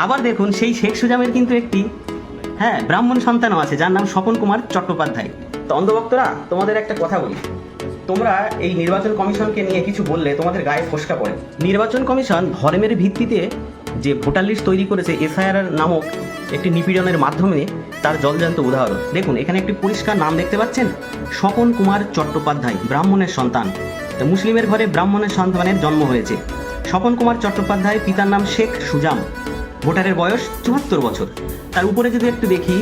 আবার দেখুন সেই শেখ সুজামের কিন্তু একটি ব্রাহ্মণ সন্তানও আছে, যার নাম স্বপন কুমার চট্টোপাধ্যায়। তো অন্ধভক্তরা, তোমাদের একটা কথা বলি, তোমরা এই নির্বাচন কমিশনকে নিয়ে কিছু বললে তোমাদের গায়ে ফসকা পড়ে। নির্বাচন কমিশন ধর্মের ভিত্তিতে যে ভোটার লিস্ট তৈরি করেছে এসআইআর নামক একটি নিপীড়নের মাধ্যমে তার জলজান্ত উদাহরণ। দেখুন, এখানে একটি পরিষ্কার নাম দেখতে পাচ্ছেন, স্বপন কুমার চট্টোপাধ্যায়, ব্রাহ্মণের সন্তান। তো মুসলিমের ঘরে ব্রাহ্মণের সন্তানের জন্ম হয়েছে। স্বপন কুমার চট্টোপাধ্যায়, পিতার নাম শেখ সুজাম, ভোটারের বয়স 74 বছর। তার উপরে যদি একটু দেখি,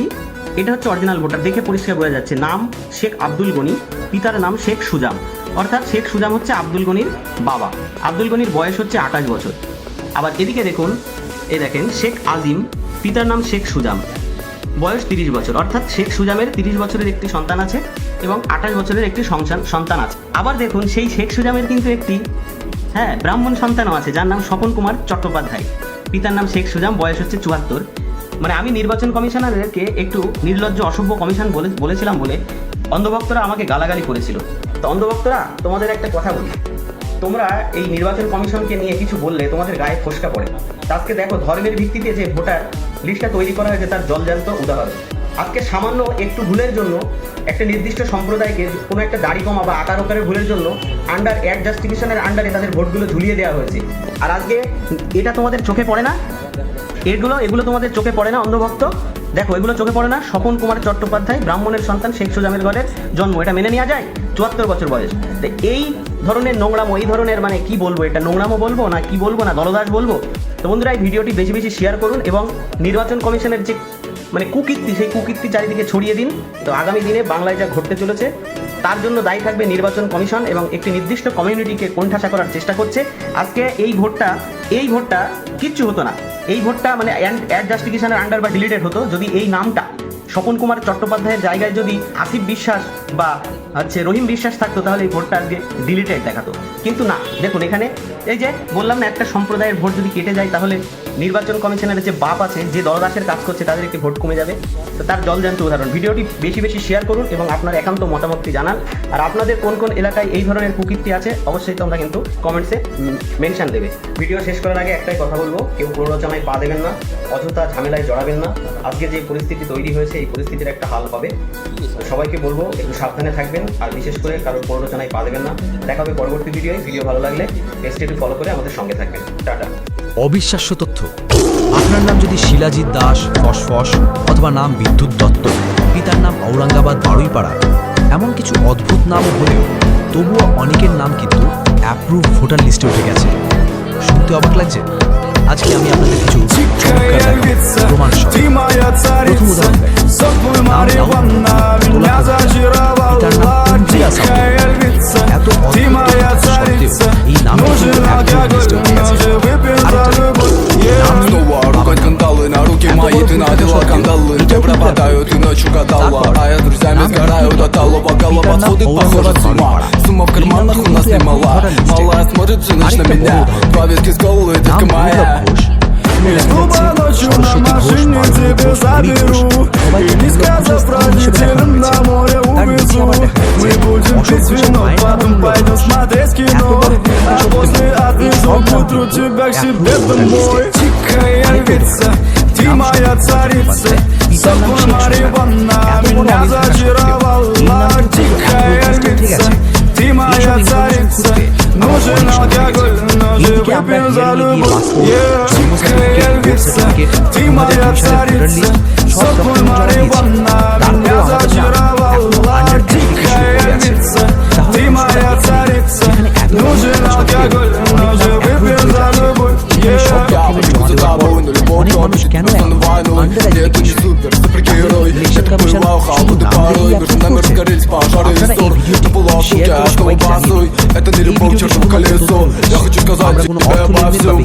এটা হচ্ছে অরিজিনাল ভোটার, দেখে পরিষ্কার বোঝা যাচ্ছে। নাম শেখ আব্দুল গনি, পিতার নাম শেখ সুজাম, অর্থাৎ শেখ সুজাম হচ্ছে আব্দুল গনির বাবা। আব্দুল গনির বয়স হচ্ছে 28 বছর। আবার এদিকে দেখুন, এই দেখেন শেখ আজিম, পিতার নাম শেখ সুজাম, বয়স 30 বছর, অর্থাৎ শেখ সুজামের 30 বছরের একটি সন্তান আছে এবং 28 বছরের একটি সন্তান আছে। আবার দেখুন, সেই শেখ সুজামের কিন্তু একটি ব্রাহ্মণ সন্তানও আছে, যার নাম স্বপন কুমার চট্টোপাধ্যায়, পিতার নাম শেখ সুজাম, বয়স হচ্ছে 74। মানে আমি নির্বাচন কমিশনারকে একটু নির্লজ্জ অসভ্য কমিশন বলেছিলাম বলে অন্ধভক্তরা আমাকে গালাগালি করেছিল। তো অন্ধভক্তরা, তোমাদের একটা কথা বলি, তোমরা এই নির্বাচন কমিশনকে নিয়ে কিছু বললে তোমাদের গায়ে ফসকা পড়ে। আজকে দেখো, ধর্মের ভিত্তিতে যে ভোটার লিস্টটা তৈরি করা হয়েছে তার জলজান্ত উদাহরণ। আজকে সামান্য একটু ভুলের জন্য একটা নির্দিষ্ট সম্প্রদায়কে কোনো একটা দাড়ি কমা বা আকার ওকারের ভুলের জন্য আন্ডার অ্যাড জাস্টিফিকেশনের আন্ডারে তাদের ভোটগুলো ঝুলিয়ে দেওয়া হয়েছে। আর আজকে এটা তোমাদের চোখে পড়ে না? এগুলো তোমাদের চোখে পড়ে না অন্ধভক্ত? দেখো, এগুলো চোখে পড়ে না? স্বপন কুমার চট্টোপাধ্যায়, ব্রাহ্মণের সন্তান, শেখ সুজামের ঘরের জন্ম, এটা মেনে নেওয়া যায়? 74 বছর বয়স। তো এই ধরনের নোংরামো, এই ধরনের মানে কি বলবো, এটা নোংরামো বলবো না কি বলবো না দলদাস বলবো? তো বন্ধুরা, এই ভিডিওটি বেশি বেশি শেয়ার করুন এবং নির্বাচন কমিশনের যে কুকীর্তি, সেই কুকীর্তি চারিদিকে ছড়িয়ে দিন। তো আগামী দিনে বাংলায় যা ঘটতে চলেছে তার জন্য দায়ী থাকবে নির্বাচন কমিশন এবং একটি নির্দিষ্ট কমিউনিটিকে কোণঠাসা করার চেষ্টা করছে। আজকে এই ভোটটা কিচ্ছু হতো না। এই ভোটটা অ্যাড জাস্টিফিকেশনের আন্ডার বা ডিলিটেড হতো যদি এই নামটা স্বপন কুমার চট্টোপাধ্যায়ের জায়গায় যদি আসিফ বিশ্বাস বা রহিম বিশ্বাস থাকতো, তাহলে এই ভোটটা আজকে ডিলিটেড দেখাতো। কিন্তু না, দেখুন এখানে এই যে বললাম না, একটা সম্প্রদায়ের ভোট যদি কেটে যায় তাহলে নির্বাচন কমিশনের যে বাপ আছে, যে দলদাসের কাজ করছে, তাদের একটি ভোট কমে যাবে। তো তার জলজান্ত উদাহরণ। ভিডিওটি বেশি বেশি শেয়ার করুন এবং আপনার একান্ত মতামতটি জানান। আর আপনাদের কোন কোন এলাকায় এই ধরনের কুকীর্তি আছে অবশ্যই তোমরা কিন্তু কমেন্টসে মেনশন দেবে। ভিডিও শেষ করার আগে একটাই কথা বলবো, কেউ প্ররোচনায় পা দেবেন না, অযথা ঝামেলায় জড়াবেন না। আজকে যে পরিস্থিতি তৈরি হয়েছে, এই পরিস্থিতির একটা হাল হবে। সবাইকে বলবো একটু সাবধানে থাকবেন আর বিশেষ করে কারোর প্ররোচনায় পা দেবেন না। দেখা হবে পরবর্তী ভিডিও ভালো লাগলে পেজটি ফলো করে আমাদের সঙ্গে থাকবেন। টাটা। অবিশ্বাস্য তথ্য, আপনার নাম যদি শিলাজিৎ দাস, ফসফস অথবা নাম বিদ্যুৎ দত্ত, পিতার নাম ঔরঙ্গাবাদ বারুইপাড়া, এমন কিছু অদ্ভুত নাম হলেও তবুও অনেকের নাম কিন্তু অ্যাপ্রুভ ভোটার লিস্টে উঠে গেছে। শুনতে অবাক লাগছে? আজকে আমি আপনাদের কিছু প্রমাণ সহ প্রথম উদাহরণ দেয়। পিতার নাম তঞ্জিরা সাউদি, এত অদ্ভুত সত্ত্বেও এই নামটি কিন্তু অ্যাপ্রুভ লিস্টে উঠে গেছে। Кандалы на руки мои, ты надела кандалы, где пропадают и ночью гадала. А я с друзьями сгораю до талого, голова сходит, похоже с ума. Сумма в карманах у нас немала, малая смотрит всю ночь на меня. Два виски с колой, детка моя. Из клуба ночью на машине тебя заберу, и не сказав родителям на море увезу. Мы будем пить вино, потом пойдем смотреть кино, а после отвезу к утру тебя к себе домой. Тихая львица, ты моя царица, сокол марихуана меня зачаровала. Тихая львица, ты моя царица, нужен алкоголь, но же выпьем за любовь. Тихая львица, ты моя царица, сокол марихуана меня зачаровала. Тихая львица, ты моя царица, нужен алкоголь, но же выпьем за любовь. Я почему за тобой на любовь топишь, просто на войну. Нет, ты не супер, супергерой. Я так бывал, холоды порой. Вижу нами разгорелись пожары и ссор. Ты была в шутке, а что басой? Это не любовь, чертово колесо. Я хочу сказать тебе обо всем.